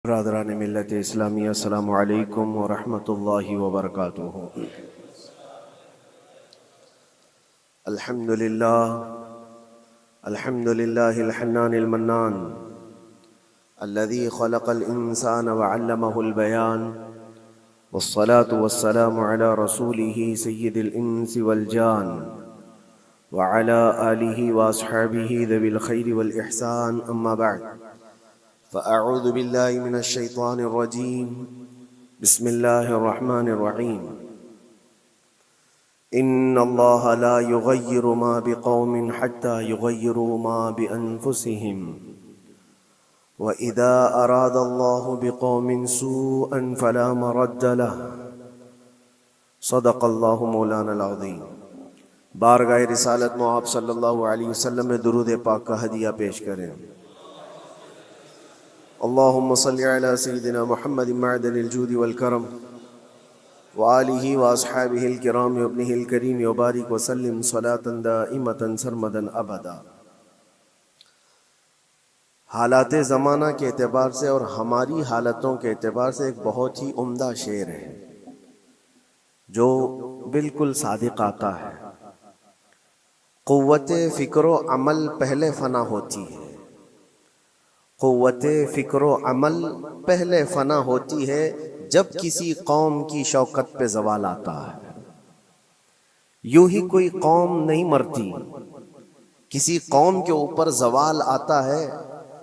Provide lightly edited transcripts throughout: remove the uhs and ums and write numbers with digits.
برادران ملت اسلامی، السلام علیکم ورحمۃ اللہ وبرکاتہ۔ الحمد للہ الحنان المنان الذي خلق الإنسان وعلمه البيان، والصلاة والسلام على رسوله سيد الإنس والجان وعلى آله وأصحابه ذوي الخير والإحسان، أما بعد فأعوذ بالله من الشيطان الرجيم، بسم الله الرحمن الرحيم۔ إن الله لا يغير ما بقوم حتى يغيروا ما بأنفسهم، وإذا أراد الله بقوم سوءا فلا مرد له، صدق الله مولانا العظيم۔ بارگاہ رسالت مآب صلی اللہ علیہ وسلم میں درود پاک کا ہدیہ پیش کریں۔ اللهم صل على سيدنا محمد معدن الجود والكرم وآله وأصحابه الكرام وابنه الكريم وبارك وسلم صلاة دائمة سرمدا أبدا۔ حالات زمانہ کے اعتبار سے اور ہماری حالتوں کے اعتبار سے ایک بہت ہی عمدہ شعر ہے جو بالکل صادق آتا ہے۔ قوت فکر و عمل پہلے فنا ہوتی ہے، قوت فکر و عمل پہلے فنا ہوتی ہے جب کسی قوم کی شوکت پہ زوال آتا ہے۔ یوں ہی کوئی قوم نہیں مرتی، کسی قوم کے اوپر زوال آتا ہے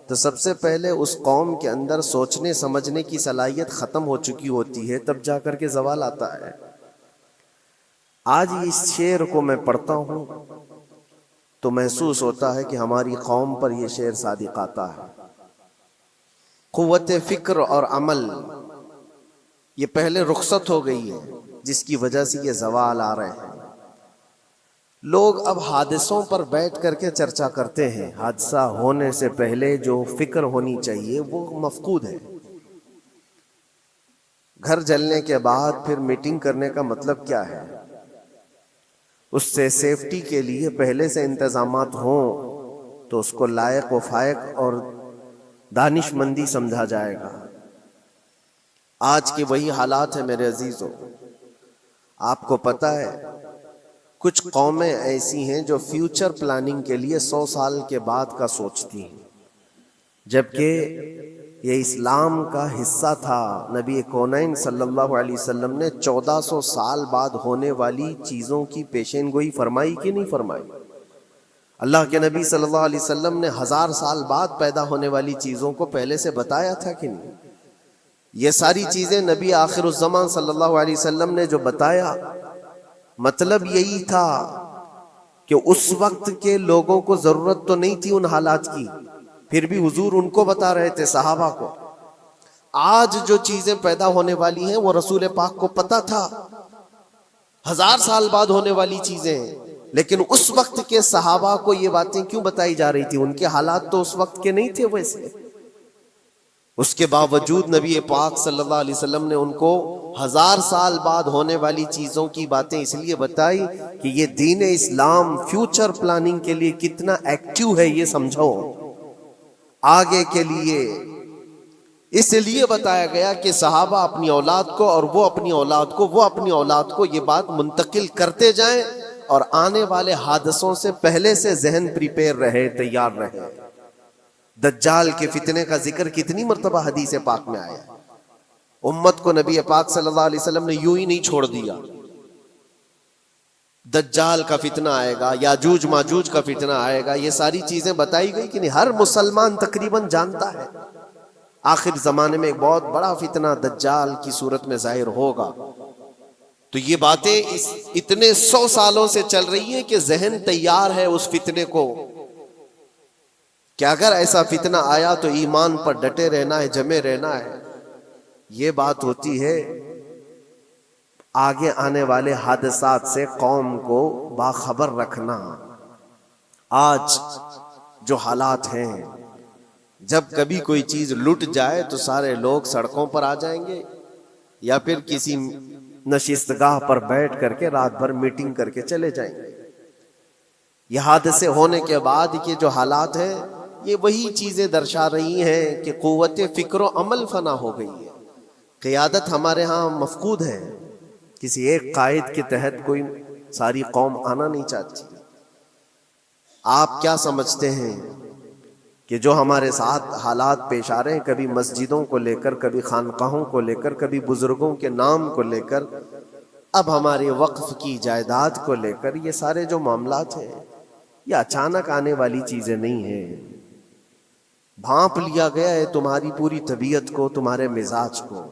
تو سب سے پہلے اس قوم کے اندر سوچنے سمجھنے کی صلاحیت ختم ہو چکی ہوتی ہے، تب جا کر کے زوال آتا ہے۔ آج اس شعر کو میں پڑھتا ہوں تو محسوس ہوتا ہے کہ ہماری قوم پر یہ شعر صادق آتا ہے۔ قوت فکر اور عمل یہ پہلے رخصت ہو گئی ہے، جس کی وجہ سے یہ زوال آ رہے ہیں۔ لوگ اب حادثوں پر بیٹھ کر کے چرچا کرتے ہیں، حادثہ ہونے سے پہلے جو فکر ہونی چاہیے وہ مفقود ہے۔ گھر جلنے کے بعد پھر میٹنگ کرنے کا مطلب کیا ہے؟ اس سے سیفٹی کے لیے پہلے سے انتظامات ہوں تو اس کو لائق و فائق اور دانش مندی سمجھا جائے گا۔ آج کے وہی حالات ہیں میرے عزیزوں۔ آپ کو پتہ ہے کچھ قومیں ایسی ہیں جو فیوچر پلاننگ کے لیے 100 سال کے بعد کا سوچتی ہیں، جبکہ یہ اسلام کا حصہ تھا۔ نبی کونین صلی اللہ علیہ وسلم نے 1400 سال بعد ہونے والی چیزوں کی پیشین گوئی فرمائی کہ نہیں فرمائی؟ اللہ کے نبی صلی اللہ علیہ وسلم نے 1000 سال بعد پیدا ہونے والی چیزوں کو پہلے سے بتایا تھا کہ نہیں؟ یہ ساری چیزیں نبی آخر الزمان صلی اللہ علیہ وسلم نے جو بتایا، مطلب یہی تھا کہ اس وقت کے لوگوں کو ضرورت تو نہیں تھی ان حالات کی، پھر بھی حضور ان کو بتا رہے تھے، صحابہ کو۔ آج جو چیزیں پیدا ہونے والی ہیں وہ رسول پاک کو پتا تھا، 1000 سال بعد ہونے والی چیزیں، لیکن اس وقت کے صحابہ کو یہ باتیں کیوں بتائی جا رہی تھی؟ ان کے حالات تو اس وقت کے نہیں تھے ویسے۔ اس کے باوجود نبی پاک صلی اللہ علیہ وسلم نے ان کو 1000 سال بعد ہونے والی چیزوں کی باتیں اس لیے بتائی کہ یہ دین اسلام فیوچر پلاننگ کے لیے کتنا ایکٹیو ہے یہ سمجھو، آگے کے لیے۔ اس لیے بتایا گیا کہ صحابہ اپنی اولاد کو اور وہ اپنی اولاد کو، وہ اپنی اولاد کو یہ بات منتقل کرتے جائیں اور آنے والے حادثوں سے پہلے سے ذہن پریپیئر رہے، تیار رہے۔ دجال کے فتنے کا ذکر کتنی مرتبہ حدیث پاک میں آیا۔ امت کو نبی پاک صلی اللہ علیہ وسلم نے یوں ہی نہیں چھوڑ دیا۔ دجال کا فتنہ آئے گا، یاجوج ماجوج کا فتنہ آئے گا، یہ ساری چیزیں بتائی گئی کہ نہیں؟ ہر مسلمان تقریباً جانتا ہے آخر زمانے میں ایک بہت بڑا فتنہ دجال کی صورت میں ظاہر ہوگا۔ تو یہ باتیں اتنے 100 سالوں سے چل رہی ہیں کہ ذہن تیار ہے اس فتنے کو کہ اگر ایسا فتنہ آیا تو ایمان پر ڈٹے رہنا ہے، جمے رہنا ہے۔ یہ بات ہوتی ہے آگے آنے والے حادثات سے قوم کو باخبر رکھنا۔ آج جو حالات ہیں، جب کبھی کوئی چیز لٹ جائے تو سارے لوگ سڑکوں پر آ جائیں گے، یا پھر کسی نشستگاہ پر بیٹھ کر کے رات بھر میٹنگ کر کے چلے جائیں گے۔ یہ حادثے ہونے کے بعد کے جو حالات ہیں یہ وہی چیزیں درشا رہی ہیں کہ قوت فکر و عمل فنا ہو گئی ہے. قیادت ہمارے ہاں مفقود ہے. کسی ایک قائد کے تحت کوئی ساری قوم آنا نہیں چاہتی. آپ کیا سمجھتے ہیں کہ جو ہمارے ساتھ حالات پیش آ رہے ہیں، کبھی مسجدوں کو لے کر، کبھی خانقاہوں کو لے کر، کبھی بزرگوں کے نام کو لے کر، اب ہمارے وقف کی جائیداد کو لے کر، یہ سارے جو معاملات ہیں یہ اچانک آنے والی چیزیں نہیں ہیں. بھانپ لیا گیا ہے تمہاری پوری طبیعت کو، تمہارے مزاج کو،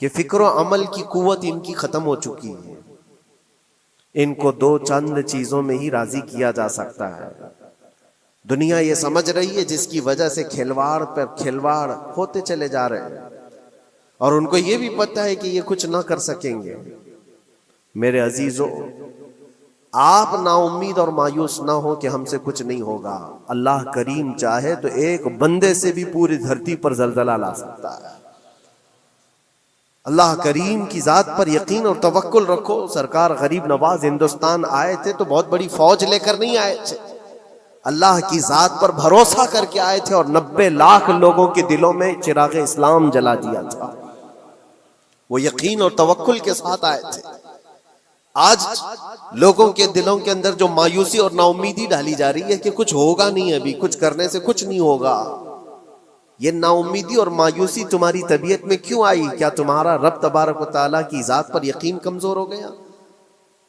کہ فکر و عمل کی قوت ان کی ختم ہو چکی ہے. ان کو دو چند چیزوں میں ہی راضی کیا جا سکتا ہے. دنیا یہ سمجھ رہی ہے، جس کی وجہ سے کھلواڑ پر کھلواڑ ہوتے چلے جا رہے ہیں، اور ان کو یہ بھی پتہ ہے کہ یہ کچھ نہ کر سکیں گے. میرے عزیزو، آپ نا امید اور مایوس نہ ہو کہ ہم سے کچھ نہیں ہوگا. اللہ کریم چاہے تو ایک بندے سے بھی پوری دھرتی پر زلزلہ لا سکتا ہے. اللہ کریم کی ذات پر یقین اور توکل رکھو. سرکار غریب نواز ہندوستان آئے تھے تو بہت بڑی فوج لے کر نہیں آئے تھے، اللہ کی ذات پر بھروسہ کر کے آئے تھے، اور 90 لاکھ لوگوں کے دلوں میں چراغ اسلام جلا دیا تھا. وہ یقین اور توکل کے ساتھ آئے تھے. آج لوگوں کے دلوں کے اندر جو مایوسی اور نا امیدی ڈالی جا رہی ہے کہ کچھ ہوگا نہیں، ابھی کچھ کرنے سے کچھ نہیں ہوگا، یہ نا امیدی اور مایوسی تمہاری طبیعت میں کیوں آئی؟ کیا تمہارا رب تبارک و تعالیٰ کی ذات پر یقین کمزور ہو گیا؟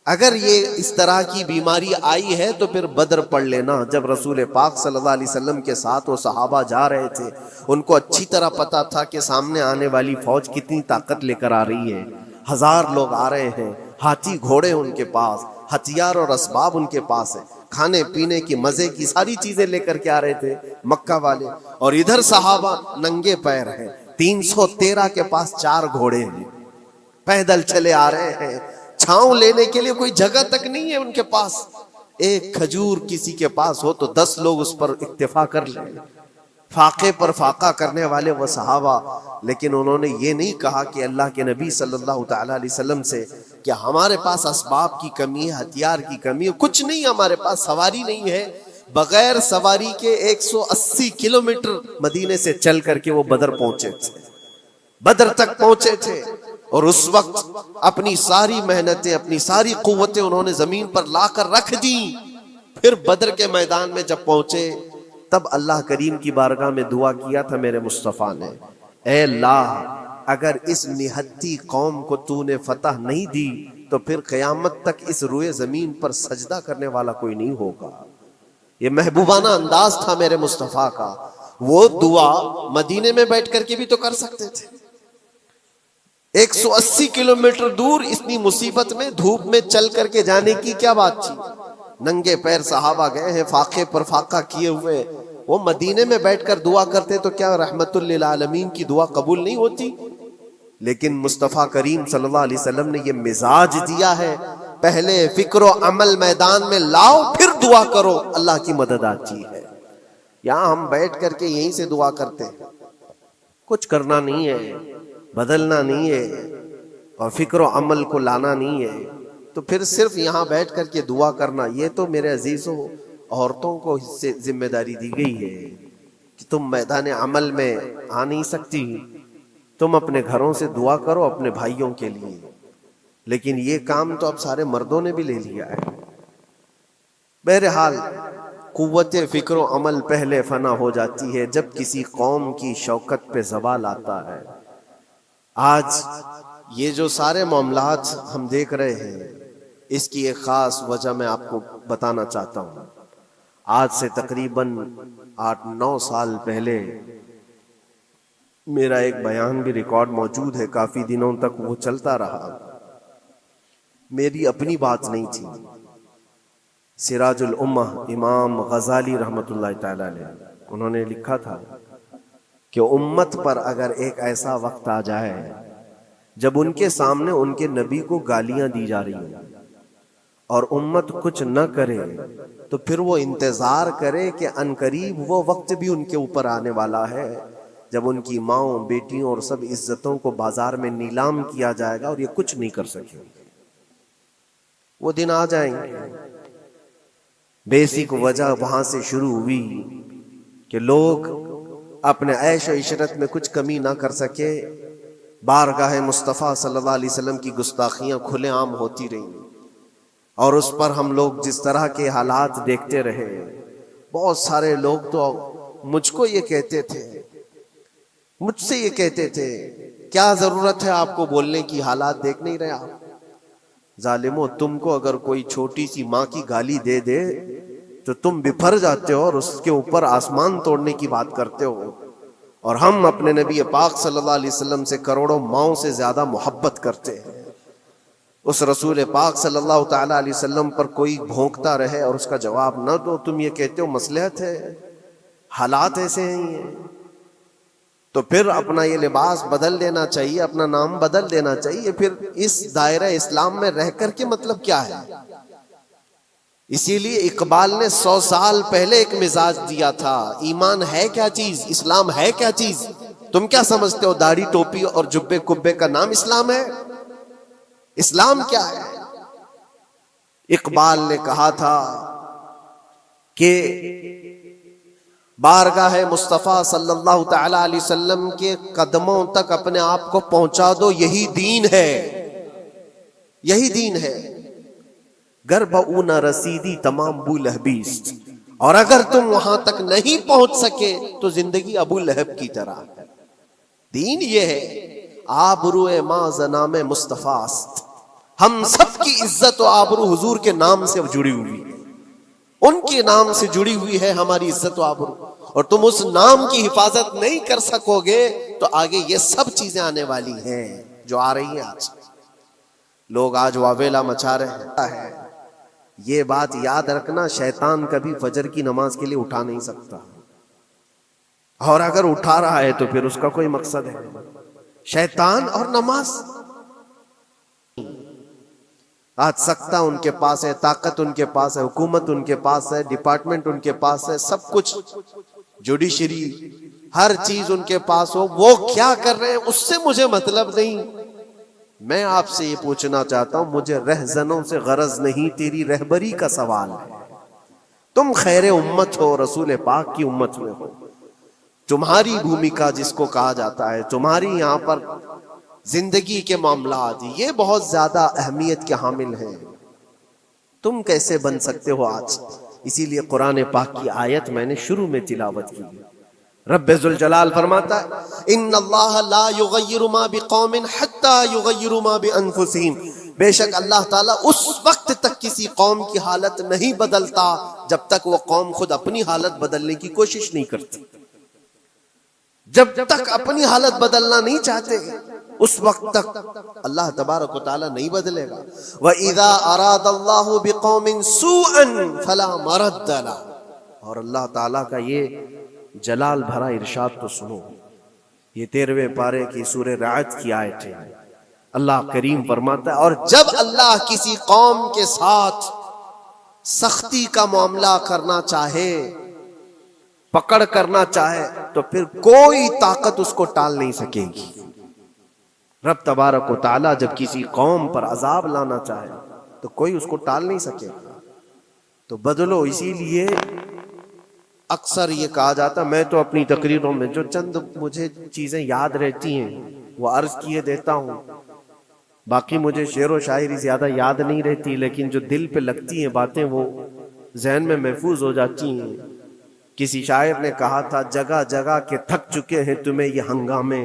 اگر یہ اس طرح کی بیماری آئی ہے تو پھر بدر پڑھ لینا. جب رسول پاک صلی اللہ علیہ وسلم کے ساتھ وہ صحابہ جا رہے تھے، ان کو اچھی طرح پتا تھا کہ سامنے آنے والی فوج کتنی طاقت لے کر آ رہی ہے. 1000 لوگ آ رہے ہیں، ہاتھی گھوڑے ان کے پاس، ہتھیار اور اسباب ان کے پاس ہے، کھانے پینے کی مزے کی ساری چیزیں لے کر کے آ رہے تھے مکہ والے. اور ادھر صحابہ ننگے پیر ہیں، 313 کے پاس 4 گھوڑے ہیں، پیدل چلے آ رہے ہیں. چھاؤں لینے کے لیے کوئی جگہ تک نہیں ہے ان کے پاس. ایک کھجور کسی کے پاس ہو تو 10 لوگ اس پر اکتفا کر لیں. فاقے پر فاقہ کرنے والے وہ صحابہ، لیکن انہوں نے یہ نہیں کہا کہ اللہ کے نبی صلی اللہ تعالی علیہ وسلم سے کہ ہمارے پاس اسباب کی کمی ہے، ہتھیار کی کمی ہے، کچھ نہیں ہمارے پاس، سواری نہیں ہے. بغیر سواری کے 180 کلومیٹر مدینے سے چل کر کے وہ بدر پہنچے تھے، بدر تک پہنچے تھے. اور اس وقت اپنی ساری محنتیں، اپنی ساری قوتیں انہوں نے زمین پر لا کر رکھ دی. پھر بدر کے میدان میں جب پہنچے تب اللہ کریم کی بارگاہ میں دعا کیا تھا میرے مصطفیٰ نے، اے اللہ اگر اس نہتی قوم کو تو نے فتح نہیں دی تو پھر قیامت تک اس روئے زمین پر سجدہ کرنے والا کوئی نہیں ہوگا. یہ محبوبانہ انداز تھا میرے مصطفیٰ کا. وہ دعا مدینے میں بیٹھ کر کے بھی تو کر سکتے تھے. 180 کلومیٹر دور اتنی مصیبت میں دھوپ میں چل کر کے جانے کی کیا بات تھی؟ ننگے پیر صحابہ گئے ہیں، فاقے پر فاقہ کیے ہوئے. وہ مدینے میں بیٹھ کر دعا کرتے تو کیا رحمت للعالمین کی دعا قبول نہیں ہوتی؟ لیکن مصطفیٰ کریم صلی اللہ علیہ وسلم نے یہ مزاج دیا ہے، پہلے فکر و عمل میدان میں لاؤ پھر دعا کرو، اللہ کی مدد آتی ہے. یہاں ہم بیٹھ کر کے یہیں سے دعا کرتے ہیں، کچھ کرنا نہیں ہے، بدلنا نہیں ہے، اور فکر و عمل کو لانا نہیں ہے، تو پھر صرف یہاں بیٹھ کر کے دعا کرنا. یہ تو میرے عزیزوں عورتوں کو اس سے ذمہ داری دی گئی ہے کہ تم میدان عمل میں آ نہیں سکتی، تم اپنے گھروں سے دعا کرو اپنے بھائیوں کے لیے. لیکن یہ کام تو اب سارے مردوں نے بھی لے لیا ہے. بہرحال قوت فکر و عمل پہلے فنا ہو جاتی ہے جب کسی قوم کی شوکت پہ زوال آتا ہے. آج یہ جو سارے معاملات ہم دیکھ رہے ہیں، اس کی ایک خاص وجہ میں آپ کو بتانا چاہتا ہوں. آج سے تقریباً 8-9 سال پہلے میرا ایک بیان بھی ریکارڈ موجود ہے، کافی دنوں تک وہ چلتا رہا. میری اپنی بات نہیں تھی، سراج الامہ امام غزالی رحمت اللہ تعالی علیہ انہوں نے لکھا تھا کہ امت پر اگر ایک ایسا وقت آ جائے جب ان کے سامنے ان کے نبی کو گالیاں دی جا رہی ہیں اور امت کچھ نہ کرے، تو پھر وہ انتظار کرے کہ عنقریب وہ وقت بھی ان کے اوپر آنے والا ہے جب ان کی ماؤں، بیٹیوں اور سب عزتوں کو بازار میں نیلام کیا جائے گا اور یہ کچھ نہیں کر سکیں گے. وہ دن آ جائیں گے. بیسک وجہ وہاں سے شروع ہوئی کہ لوگ اپنے عیش و عشرت میں کچھ کمی نہ کر سکے، بارگاہ مصطفیٰ صلی اللہ علیہ وسلم کی گستاخیاں کھلے عام ہوتی رہیں، اور اس پر ہم لوگ جس طرح کے حالات دیکھتے رہے۔ بہت سارے لوگ تو مجھ کو یہ کہتے تھے، مجھ سے یہ کہتے تھے، کیا ضرورت ہے آپ کو بولنے کی، حالات دیکھ نہیں رہے آپ؟ ظالمو، تم کو اگر کوئی چھوٹی سی ماں کی گالی دے دے تو تم بپھر جاتے ہو اور اس کے اوپر آسمان توڑنے کی بات کرتے ہو، اور ہم اپنے نبی پاک صلی اللہ علیہ وسلم سے کروڑوں ماؤں سے زیادہ محبت کرتے ہیں۔ اس رسول پاک صلی اللہ تعالی علیہ وسلم پر کوئی بھونکتا رہے اور اس کا جواب نہ دو، تم یہ کہتے ہو مصلحت ہے، حالات ایسے ہیں یہ، تو پھر اپنا یہ لباس بدل دینا چاہیے، اپنا نام بدل دینا چاہیے۔ پھر اس دائرہ اسلام میں رہ کر کے مطلب کیا ہے؟ اسی لیے اقبال نے 100 سال پہلے ایک مزاج دیا تھا، ایمان ہے کیا چیز، اسلام ہے کیا چیز؟ تم کیا سمجھتے ہو داڑھی ٹوپی اور جبے کبے کا نام اسلام ہے؟ اسلام کیا ہے؟ اقبال نے کہا تھا کہ بارگاہ مصطفیٰ صلی اللہ تعالی علیہ وسلم کے قدموں تک اپنے آپ کو پہنچا دو، یہی دین ہے، یہی دین ہے۔ گر بہو نہ رسیدی تمام ابو لہبیست، اور اگر تم وہاں تک نہیں پہنچ سکے تو زندگی ابو لہب کی طرح۔ دین یہ ہے، آبرو ماں زنام مصطفیٰ است، ہم سب کی عزت و آبرو حضور کے نام سے جڑی ہوئی ہے، ان کے نام سے جڑی ہوئی ہے ہماری عزت و آبرو، اور تم اس نام کی حفاظت نہیں کر سکو گے تو آگے یہ سب چیزیں آنے والی ہیں جو آ رہی ہیں۔ آج لوگ آج واویلا مچا رہے ہیں، یہ بات یاد رکھنا، شیطان کبھی فجر کی نماز کے لیے اٹھا نہیں سکتا، اور اگر اٹھا رہا ہے تو پھر اس کا کوئی مقصد ہے۔ شیطان اور نماز، آج سختہ ان کے پاس ہے، طاقت ان کے پاس ہے، حکومت ان کے پاس ہے، ڈپارٹمنٹ ان کے پاس ہے، سب کچھ، جوڈیشری، ہر چیز ان کے پاس ہو، وہ کیا کر رہے ہیں اس سے مجھے مطلب نہیں۔ میں آپ سے یہ پوچھنا چاہتا ہوں، مجھے رہزنوں سے غرض نہیں، تیری رہبری کا سوال ہے۔ تم خیر امت ہو، رسول پاک کی امت میں ہو، تمہاری بھومکا جس کو کہا جاتا ہے، تمہاری یہاں پر زندگی کے معاملات یہ بہت زیادہ اہمیت کے حامل ہیں۔ تم کیسے بن سکتے ہو آج؟ اسی لیے قرآن پاک کی آیت میں نے شروع میں تلاوت کی، رب ذوالجلال فرماتا ہے ان اللہ لا یغیر ما بقوم حتی یغیروا ما بانفسہم، بے شک اللہ تعالیٰ اس وقت تک کسی قوم کی حالت نہیں بدلتا جب تک وہ قوم خود اپنی حالت بدلنے کی کوشش نہیں کرتی۔ جب تک اپنی حالت بدلنا نہیں چاہتے اس وقت تک اللہ تبارک و تعالیٰ نہیں بدلے گا۔ وَإِذَا أَرَادَ اللَّهُ بِقَوْمٍ سُوءًا فَلَا مَرَدَّ لَهُ، اور اللہ تعالیٰ کا یہ جلال بھرا ارشاد تو سنو، یہ 13ویں پارے کی سورہ رعد کی آیت ہے۔ اللہ کریم فرماتا ہے، اور جب اللہ کسی قوم کے ساتھ سختی کا معاملہ کرنا چاہے، پکڑ کرنا چاہے، تو پھر کوئی طاقت اس کو ٹال نہیں سکے گی۔ رب تبارک و تعالیٰ جب کسی قوم پر عذاب لانا چاہے تو کوئی اس کو ٹال نہیں سکے گا۔ تو بدلو، اسی لیے اکثر یہ کہا جاتا، میں تو اپنی تقریروں میں جو چند مجھے چیزیں یاد رہتی ہیں وہ عرض کیے دیتا ہوں، باقی مجھے شعر و شاعری زیادہ یاد نہیں رہتی، لیکن جو دل پہ لگتی ہیں باتیں وہ ذہن میں محفوظ ہو جاتی ہیں۔ کسی شاعر نے کہا تھا، جگہ جگہ کے تھک چکے ہیں تمہیں یہ ہنگامے،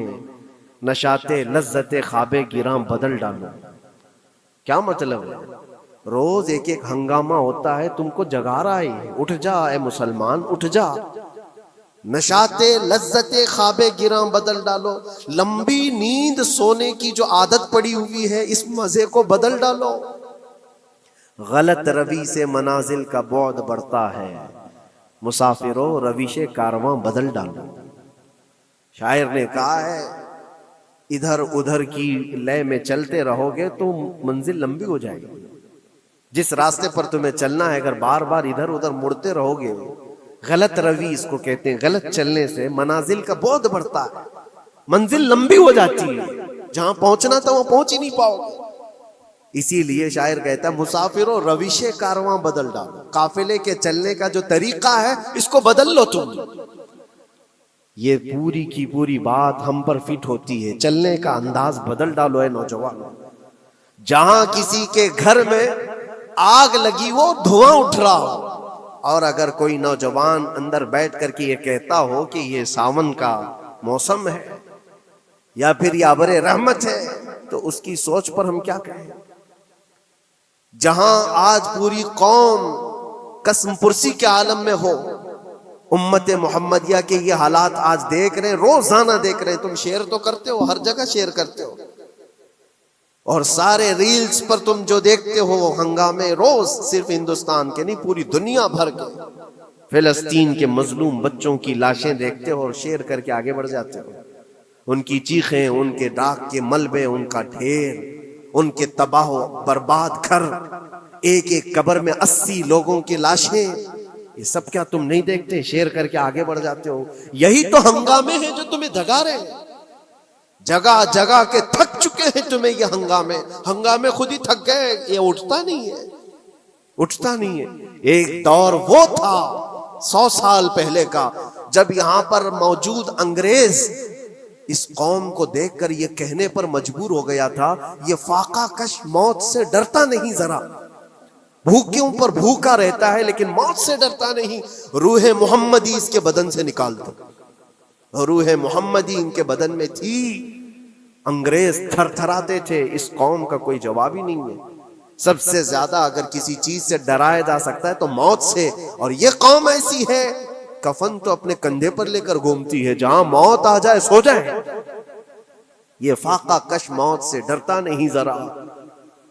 نشاتے لذت خواب گراں بدل ڈالو۔ کیا مطلب ہے؟ روز ایک ایک ہنگامہ ہوتا ہے، تم کو جگا رہا ہے، اٹھ جا اے مسلمان، اٹھ جا، نشاتے لذت خواب گراں بدل ڈالو، لمبی نیند سونے کی جو عادت پڑی ہوئی ہے اس مزے کو بدل ڈالو۔ غلط روی سے منازل کا بعد بڑھتا ہے، مسافروں رویش کارواں بدل ڈالو۔ شاعر نے کہا ہے، ادھر ادھر کی لے میں چلتے رہو گے تو منزل لمبی ہو جائے گی۔ جس راستے پر تمہیں چلنا ہے اگر بار بار ادھر ادھر مڑتے رہو گے، غلط روی اس کو کہتے ہیں، غلط چلنے سے منازل کا بعد بڑھتا ہے، منزل لمبی ہو جاتی ہے، جہاں پہنچنا تھا وہاں پہنچ ہی نہیں پاؤ گے۔ اسی لیے شاعر کہتا ہے، مسافروں رویش کارواں بدل ڈالو، قافلے کے چلنے کا جو طریقہ ہے اس کو بدل لو تم۔ یہ پوری کی پوری بات ہم پر فٹ ہوتی ہے. چلنے کا انداز بدل ڈالو اے نوجوانوں. جہاں کسی کے گھر میں آگ لگی ہو، دھواں اٹھ رہا ہو، اور اگر کوئی نوجوان اندر بیٹھ کر کے یہ کہتا ہو کہ یہ ساون کا موسم ہے یا پھر یہ ابر رحمت ہے، تو اس کی سوچ پر ہم کیا کہیں. جہاں آج پوری قوم قسم پرسی کے عالم میں ہو، امت محمدیہ کے یہ حالات آج دیکھ رہے ہیں، روزانہ دیکھ رہے ہیں. تم شیئر تو کرتے ہو، ہر جگہ شیئر کرتے ہو، اور سارے ریلز پر تم جو دیکھتے ہو ہنگامے روز، صرف ہندوستان کے نہیں پوری دنیا بھر کے فلسطین کے مظلوم بچوں کی لاشیں دیکھتے ہو اور شیئر کر کے آگے بڑھ جاتے ہو. ان کی چیخیں، ان کے ڈاک کے ملبے، ان کا ڈھیر، ان کے تباہ و برباد گھر، ایک ایک قبر میں 80 لوگوں کی لاشیں، یہ سب کیا تم نہیں دیکھتے؟ شیئر کر کے آگے بڑھ جاتے ہو. یہی تو ہنگامے ہیں جو تمہیں دھگا رہے ہیں. جگہ جگہ کے تھک چکے ہیں تمہیں یہ ہنگامے خود ہی تھک گئے. یہ اٹھتا نہیں ہے. ایک دور وہ تھا 100 سال پہلے کا، جب یہاں پر موجود انگریز اس قوم کو دیکھ کر یہ کہنے پر مجبور ہو گیا تھا، یہ فاقہ کش موت سے ڈرتا نہیں ذرا، بھوکیوں پر بھوکا رہتا ہے لیکن موت سے ڈرتا نہیں. روح محمدی اس کے بدن سے نکال دو. روح محمدی ان کے بدن میں تھی. انگریز تھر تھراتے تھے. اس قوم کا کوئی جواب ہی نہیں ہے. سب سے زیادہ اگر کسی چیز سے ڈرایا جا سکتا ہے تو موت سے، اور یہ قوم ایسی ہے کفن تو اپنے کندھے پر لے کر گھومتی ہے، جہاں موت آ جائے سو جائے. یہ فاقہ کش موت سے ڈرتا نہیں ذرا.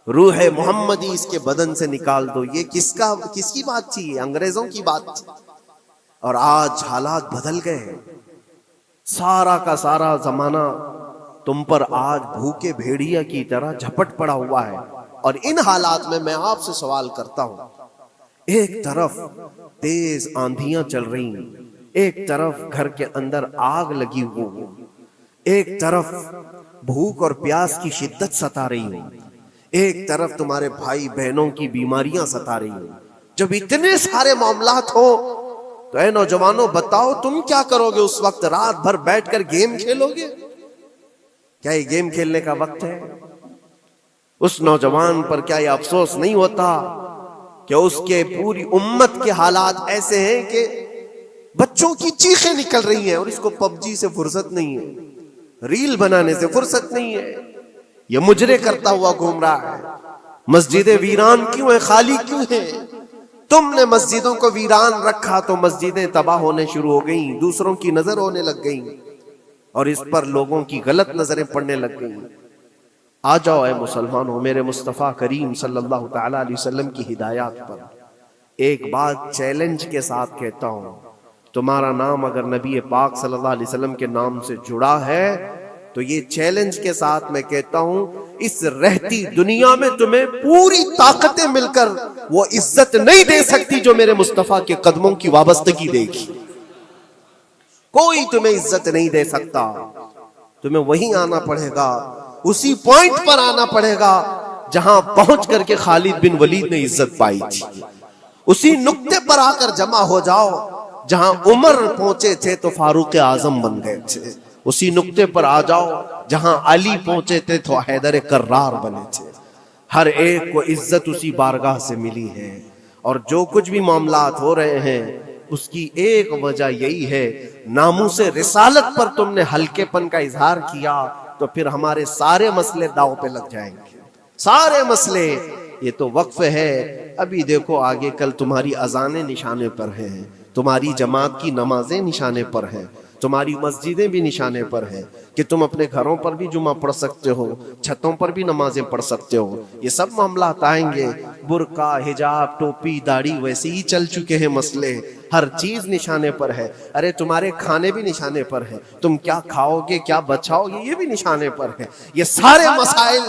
روح محمدی اس کے بدن سے نکال دو. یہ کس کی بات تھی؟ انگریزوں کی بات تھی. اور آج حالات بدل گئے. سارا کا سارا زمانہ تم پر آج بھوکے بھیڑیا کی طرح جھپٹ پڑا ہوا ہے. اور ان حالات میں آپ سے سوال کرتا ہوں، ایک طرف تیز آندھیاں چل رہی ہیں، ایک طرف گھر کے اندر آگ لگی ہوئی، ایک طرف بھوک اور پیاس کی شدت ستا رہی ہے، ایک طرف تمہارے بھائی بہنوں کی بیماریاں ستا رہی ہیں. جب اتنے سارے معاملات ہو تو اے نوجوانوں بتاؤ تم کیا کرو گے اس وقت؟ رات بھر بیٹھ کر گیم کھیلو گے؟ کیا یہ گیم کھیلنے کا وقت ہے؟ اس نوجوان پر کیا یہ افسوس نہیں ہوتا کہ اس کے پوری امت کے حالات ایسے ہیں کہ بچوں کی چیخیں نکل رہی ہیں اور اس کو پب جی سے فرصت نہیں ہے، ریل بنانے سے فرصت نہیں ہے، یہ مجرے کرتا ہوا گھوم رہا ہے. مسجدیں ویران کیوں ہیں؟ خالی کیوں ہیں؟ تم نے مسجدوں کو ویران رکھا تو مسجدیں تباہ ہونے شروع ہو گئیں، دوسروں کی نظر ہونے لگ گئیں اور اس پر لوگوں کی غلط نظریں پڑنے لگ گئیں. آ جاؤ اے مسلمانوں میرے مصطفیٰ کریم صلی اللہ تعالی علیہ وسلم کی ہدایات پر. ایک بات چیلنج کے ساتھ کہتا ہوں، تمہارا نام اگر نبی پاک صلی اللہ علیہ وسلم کے نام سے جڑا ہے تو یہ چیلنج کے ساتھ میں کہتا ہوں، اس رہتی دنیا میں تمہیں پوری طاقتیں مل کر وہ عزت نہیں دے سکتی جو میرے مصطفیٰ کے قدموں کی وابستگی دے گی. کوئی تمہیں عزت نہیں دے سکتا. تمہیں وہیں آنا پڑے گا، اسی پوائنٹ پر آنا پڑے گا جہاں پہنچ کر کے خالد بن ولید نے عزت پائی تھی. اسی نقطے پر آ کر جمع ہو جاؤ جہاں عمر پہنچے تھے تو فاروق اعظم بن گئے تھے. اسی نقطے پر آ جاؤ جہاں علی پہنچے تھے تو حیدر کرار بنے تھے. ہر ایک کو عزت اسی بارگاہ سے ملی ہے. اور جو کچھ بھی معاملات ہو رہے ہیں اس کی ایک وجہ یہی ہے، ناموس رسالت پر تم نے ہلکے پن کا اظہار کیا تو پھر ہمارے سارے مسئلے داؤ پہ لگ جائیں گے. سارے مسئلے. یہ تو وقف ہے. ابھی دیکھو آگے کل تمہاری اذانیں نشانے پر ہیں، تمہاری جماعت کی نمازیں نشانے پر ہیں، تمہاری مسجدیں بھی نشانے پر ہیں کہ تم اپنے گھروں پر بھی جمعہ پڑھ سکتے ہو، چھتوں پر بھی نمازیں پڑھ سکتے ہو. یہ سب معاملات آئیں گے. برقع، حجاب، ٹوپی، داڑھی ویسے ہی چل چکے ہیں مسئلے. ہر چیز نشانے پر ہے. ارے تمہارے کھانے بھی نشانے پر ہیں، تم کیا کھاؤ گے کیا بچاؤ گے یہ بھی نشانے پر ہے. یہ سارے مسائل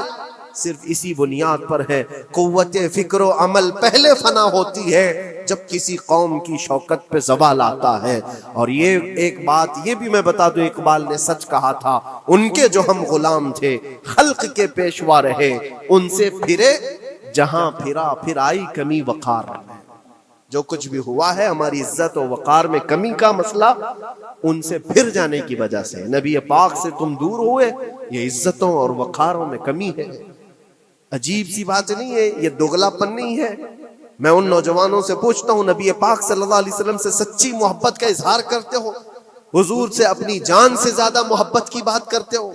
صرف اسی بنیاد پر ہے. قوت فکر و عمل پہلے فنا ہوتی ہے جب کسی قوم کی شوکت پہ زوال آتا ہے. اور یہ ایک بات یہ بھی میں بتا دوں، اقبال نے سچ کہا تھا، ان کے جو ہم غلام تھے خلق کے پیشوا رہے، ان سے پھرے جہاں پھرا پھر آئی کمی وقار. جو کچھ بھی ہوا ہے ہماری عزت و وقار میں کمی کا مسئلہ ان سے پھر جانے کی وجہ سے، نبی پاک سے تم دور ہوئے، یہ عزتوں اور وقاروں میں کمی ہے۔ عجیب سی بات نہیں ہے، یہ دوگلا پن نہیں ہے۔ میں ان نوجوانوں سے پوچھتا ہوں، نبی پاک صلی اللہ علیہ وسلم سے سچی محبت کا اظہار کرتے ہو، حضور سے اپنی جان سے زیادہ محبت کی بات کرتے ہو،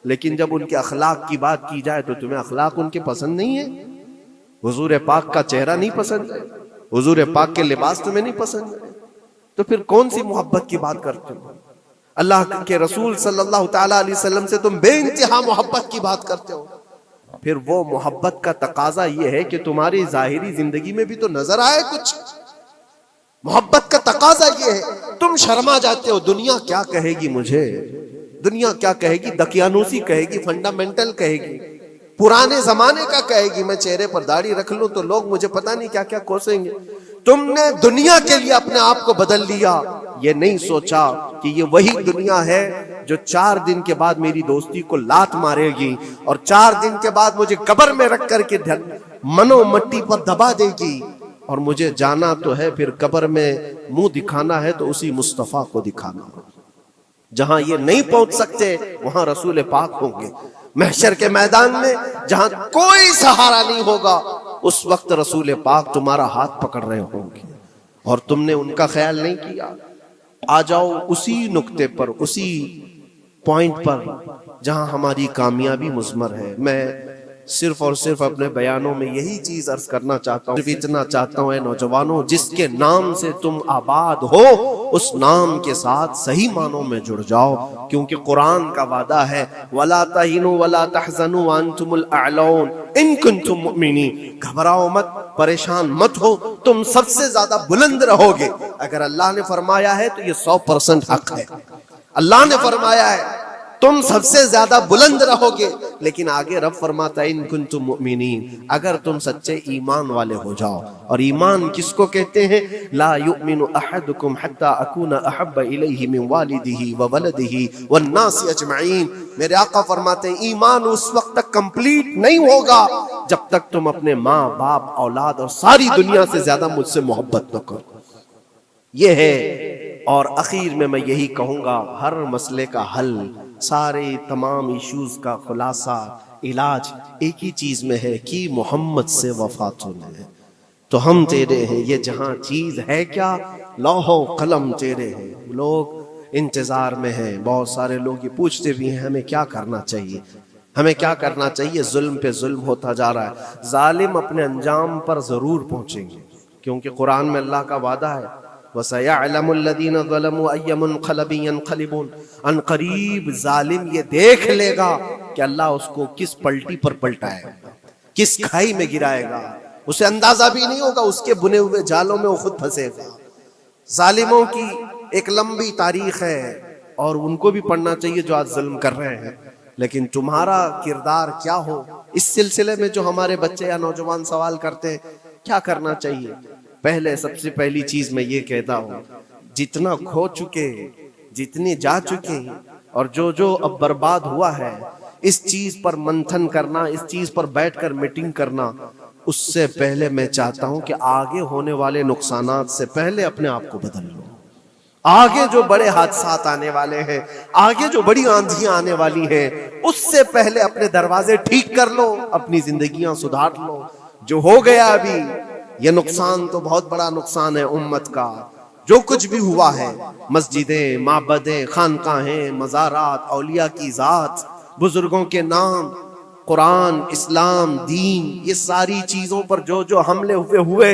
لیکن جب ان کے اخلاق کی بات کی جائے تو تمہیں اخلاق ان کے پسند نہیں ہے؟ حضور پاک کا چہرہ نہیں پسند ہے، حضور پاک کے لباس تمہیں نہیں پسند ہے، تو پھر کون سی محبت کی بات کرتے ہو؟ اللہ کے رسول صلی اللہ تعالی علیہ وسلم سے تم بے انتہا محبت کی بات کرتے ہو، پھر وہ محبت کا تقاضا یہ ہے کہ تمہاری ظاہری زندگی میں بھی تو نظر آئے کچھ۔ محبت کا تقاضا یہ ہے، تم شرما جاتے ہو، دنیا کیا کہے گی مجھے، دنیا کیا کہے گی، دقیانوسی کہے گی، فنڈامنٹل کہے گی، پرانے زمانے کا کہے گی، میں چہرے پر داڑھی رکھ لوں تو لوگ مجھے پتہ نہیں کیا کیا کوسیں گے۔ تم نے دنیا کے لیے اپنے آپ کو بدل لیا، یہ نہیں سوچا کہ یہ وہی دنیا ہے جو 4 دن کے بعد میری دوستی کو لات مارے گی اور 4 دن کے بعد مجھے قبر میں رکھ کر کے منو مٹی پر دبا دے گی، اور مجھے جانا تو ہے، پھر قبر میں منہ دکھانا ہے تو اسی مصطفیٰ کو دکھانا ہے۔ جہاں یہ نہیں پہنچ سکتے وہاں رسول پاک ہوں گے۔ محشر کے میدان میں جہاں کوئی سہارا نہیں ہوگا، اس وقت رسول پاک تمہارا ہاتھ پکڑ رہے ہوں گے اور تم نے ان کا خیال نہیں کیا۔ آ جاؤ اسی نقطے پر، اسی پوائنٹ پر جہاں ہماری کامیابی مضمر ہے۔ میں صرف اور صرف اپنے بیانوں میں یہی چیز عرض کرنا چاہتا ہوں، صرف اتنا چاہتا ہوں، اے نوجوانوں، جس کے نام سے تم آباد ہو اس نام کے ساتھ صحیح معنوں میں جڑ جاؤ، کیونکہ قرآن کا وعدہ ہے وَلَا تَهِنُوا وَلَا تَحْزَنُوا وَأَنْتُمُ الْأَعْلَوْنَ إِن كُنتُم مُؤْمِنِينَ۔ گھبراؤ مت، پریشان مت ہو، تم سب سے زیادہ بلند رہو گے۔ اگر اللہ نے فرمایا ہے تو یہ 100% حق ہے۔ اللہ نے فرمایا ہے تم سب سے زیادہ بلند رہو گے، لیکن آگے رب فرماتا ہے ان کنتم مؤمنین، اگر تم سچے ایمان والے ہو جاؤ۔ اور ایمان کس کو کہتے ہیں؟ لا یؤمن احدکم حتی اکون احب الیہ من والدہ وولدہ والناس اجمعین۔ میرے آقا فرماتے ہیں ایمان اس وقت تک کمپلیٹ نہیں ہوگا جب تک تم اپنے ماں باپ اولاد اور ساری دنیا سے زیادہ مجھ سے محبت نہ کرو۔ یہ ہے، اور اخیر میں یہی کہوں گا، ہر مسئلے کا حل، سارے تمام ایشوز کا خلاصہ، علاج ایک ہی چیز میں ہے کہ محمد سے وفا تمہیں ہے تو ہم تیرے ہیں۔ یہ جہاں چیز ہے کیا، لوح و قلم تیرے ہیں۔ لوگ انتظار میں ہیں، بہت سارے لوگ یہ پوچھتے بھی ہیں ہمیں کیا کرنا چاہیے، ہمیں کیا کرنا چاہیے۔ ظلم پہ ظلم ہوتا جا رہا ہے، ظالم اپنے انجام پر ضرور پہنچیں گے، کیونکہ قرآن میں اللہ کا وعدہ ہے وَسَيَعْلَمُ الَّذِينَ ظَلَمُوا أَيَّ مُنْقَلَبٍ يَنْقَلِبُونَ۔ ان قریب ظالم یہ دیکھ لے گا کہ اللہ اس کو کس پلٹی پر پلٹائے گا، کس کھائی میں گرائے گا، اسے اندازہ بھی نہیں ہوگا، اس کے بنے ہوئے جالوں میں وہ خود پھنسے گا۔ ظالموں کی ایک لمبی تاریخ ہے اور ان کو بھی پڑھنا چاہیے جو آج ظلم کر رہے ہیں، لیکن تمہارا کردار کیا ہو، اس سلسلے میں جو ہمارے بچے یا نوجوان سوال کرتے ہیں کیا کرنا چاہیے۔ پہلے سب سے پہلی چیز میں یہ کہتا ہوں، جتنا کھو چکے، جتنی جا چکے اور جو اب برباد ہوا ہے، اس چیز پر منتھن کرنا، اس چیز پر بیٹھ کر میٹنگ کرنا، اس سے پہلے میں چاہتا ہوں کہ آگے ہونے والے نقصانات سے پہلے اپنے آپ کو بدل لو۔ آگے جو بڑے حادثات آنے والے ہیں، آگے جو بڑی آندھیاں آنے والی ہیں، اس سے پہلے اپنے دروازے ٹھیک کر لو، اپنی زندگیاں سدھار لو۔ جو ہو گیا ابھی، یہ نقصان تو بہت بڑا نقصان ہے امت کا، جو کچھ بھی ہوا ہے، مسجدیں، معبدیں، خانقاہیں، مزارات، اولیاء کی ذات، بزرگوں کے نام، قرآن، اسلام، دین، یہ ساری چیزوں پر جو حملے ہوئے،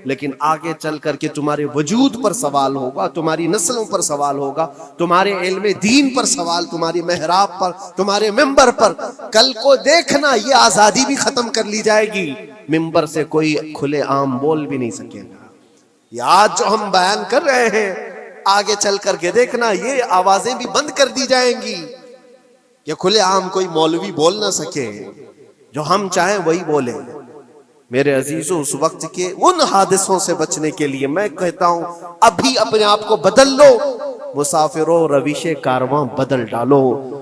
لیکن آگے چل کر کے تمہارے وجود پر سوال ہوگا، تمہاری نسلوں پر سوال ہوگا، تمہارے علم دین پر سوال، تمہاری محراب پر، تمہارے ممبر پر۔ کل کو دیکھنا یہ آزادی بھی ختم کر لی جائے گی، ممبر سے کوئی کھلے عام بول بھی نہیں سکے گا۔ یہ آج جو ہم بیان کر رہے ہیں، آگے چل کر کے دیکھنا یہ آوازیں بھی بند کر دی جائیں گی کہ کھلے عام کوئی مولوی بول نہ سکے، جو ہم چاہیں وہی بولے۔ میرے عزیزوں، اس وقت کے ان حادثوں سے بچنے کے لیے میں کہتا ہوں ابھی اپنے آپ کو بدل لو، مسافروں روش کارواں بدل ڈالو۔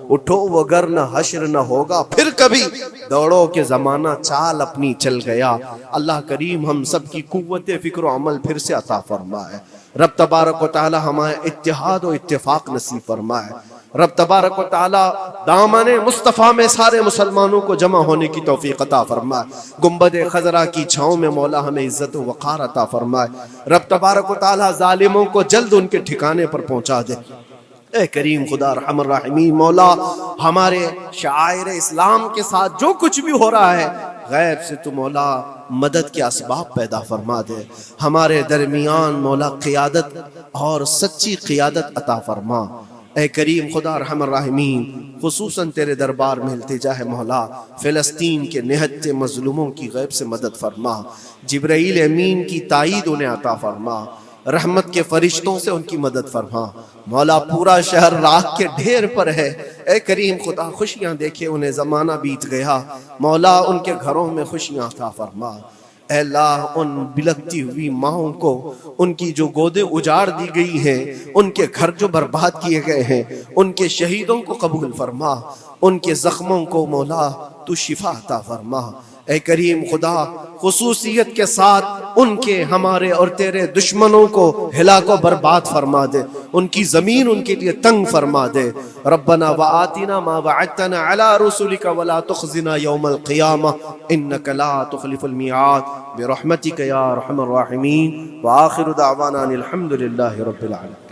اٹھو وگرنہ حشر نہ ہوگا پھر کبھی، دوڑو کہ زمانہ چال اپنی چل گیا۔ اللہ کریم ہم سب کی قوت فکر و عمل پھر سے عطا فرمائے۔ رب تبارک و تعالی ہمیں اتحاد و اتفاق نصیب فرمائے۔ رب تبارک و تعالی دامن مصطفیٰ میں سارے مسلمانوں کو جمع ہونے کی توفیق عطا فرمائے۔ گنبد خضرا کی چھاؤں میں مولا ہمیں عزت و وقار عطا فرمائے۔ رب تبارک و تعالی ظالموں کو جلد ان کے ٹھکانے پر پہنچا دے۔ اے کریم خدا ارحم الراحمین، مولا ہمارے شعائر اسلام کے ساتھ جو کچھ بھی ہو رہا ہے، غیب سے تو مولا مدد کے اسباب پیدا فرما دے۔ ہمارے درمیان مولا قیادت اور سچی قیادت عطا فرما۔ اے کریم خدا ارحم الراحمین، خصوصاً تیرے دربار میں التجا ہے مولا، فلسطین کے نہتے مظلوموں کی غیب سے مدد فرما۔ جبرائیل امین کی تائید انہیں عطا فرما۔ رحمت کے فرشتوں سے ان کی مدد فرما۔ مولا پورا شہر راکھ کے ڈھیر پر ہے، اے کریم خدا خوشیاں دیکھے انہیں زمانہ بیت گیا، مولا ان کے گھروں میں خوشیاں عطا فرما۔ اے اللہ ان بلکتی ہوئی ماؤں کو، ان کی جو گودیں اجاڑ دی گئی ہیں، ان کے گھر جو برباد کیے گئے ہیں، ان کے شہیدوں کو قبول فرما، ان کے زخموں کو مولا تو شفا عطا فرما۔ اے کریم خدا خصوصیت کے ساتھ ان کے ہمارے اور تیرے دشمنوں کو ہلاک و برباد فرما دے، ان کی زمین ان کے لیے تنگ فرما دے۔ ربنا وآتنا ما وعدتنا على رسلك ولا تخزنا يوم القيامة انك لا تخلف الميعاد برحمتك يا ارحم الراحمين، وآخر دعوانا ان الحمد لله رب العالمين۔